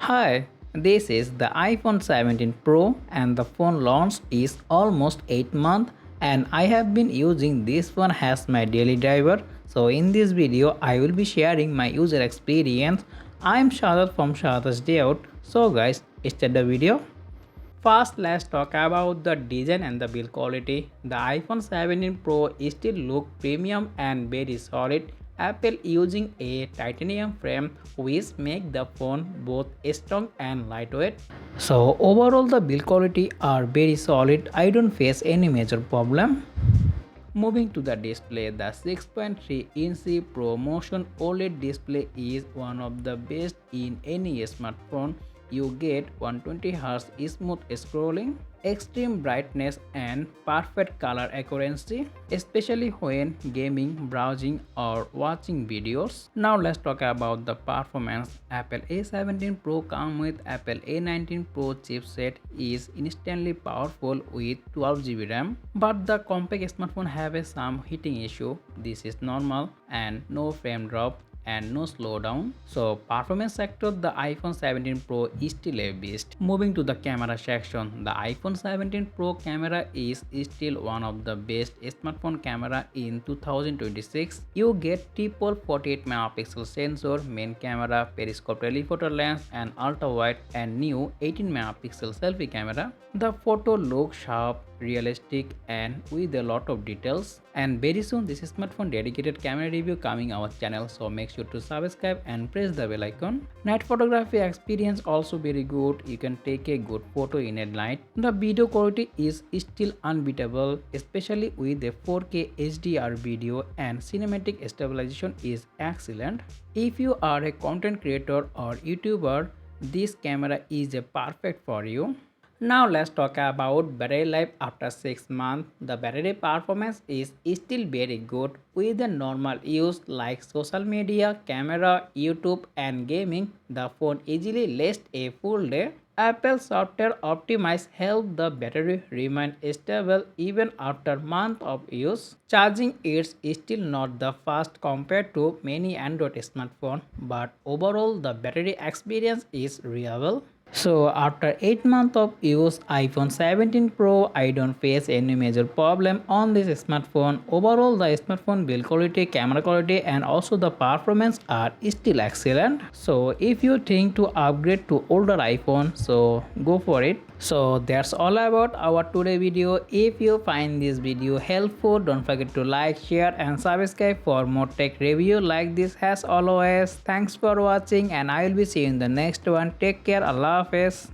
Hi, this is the iPhone 17 Pro and the phone launch is almost 8 months and I have been using this one as my daily driver. So in this video I will be sharing my user experience. I am Shadat from SHADAT'S Dayout. So guys, start the video. First, let's talk about the design and the build quality. The iPhone 17 Pro still look premium and very solid. Apple using a titanium frame which make the phone both strong and lightweight. So overall the build quality are very solid. I don't face any major problem. Moving to the display, the 6.3-inch ProMotion OLED display is one of the best in any smartphone. You get 120Hz smooth scrolling, extreme brightness and perfect color accuracy, especially when gaming, browsing or watching videos. Now let's talk about the performance. Apple A17 Pro comes with Apple A19 Pro chipset is instantly powerful with 12GB RAM, but the compact smartphone have some heating issue. This is normal and no frame drop and no slowdown. So performance sector, the iPhone 17 Pro is still a beast. Moving to the camera section, the iPhone 17 Pro camera is still one of the best smartphone camera in 2026. You get triple 48 megapixel sensor, main camera, periscope telephoto lens and ultra wide and new 18 megapixel selfie camera. The photo looks sharp, realistic and with a lot of details, and very soon this smartphone dedicated camera review coming our channel, so make sure to subscribe and press the bell icon. Night photography experience also very good. You can take a good photo in a night. The video quality is still unbeatable, especially with a 4K HDR video, and cinematic stabilization is excellent. If you are a content creator or YouTuber, this camera is a perfect for you. Now let's talk about battery life after 6 months. The battery performance is still very good with the normal use like social media, camera, YouTube and gaming. The phone easily lasts a full day. Apple software optimize help the battery remain stable even after month of use. Charging is still not the fast compared to many Android smartphones, but overall the battery experience is reliable. So after 8 months of use iPhone 17 Pro, I don't face any major problem on this smartphone. Overall the smartphone build quality, camera quality and also the performance are still excellent. So if you think to upgrade to older iPhone, so go for it. So that's all about our today video. If you find this video helpful, don't forget to like, share and subscribe for more tech review like this. As always, thanks for watching and I will be seeing you in the next one. Take care. Allah Hafiz.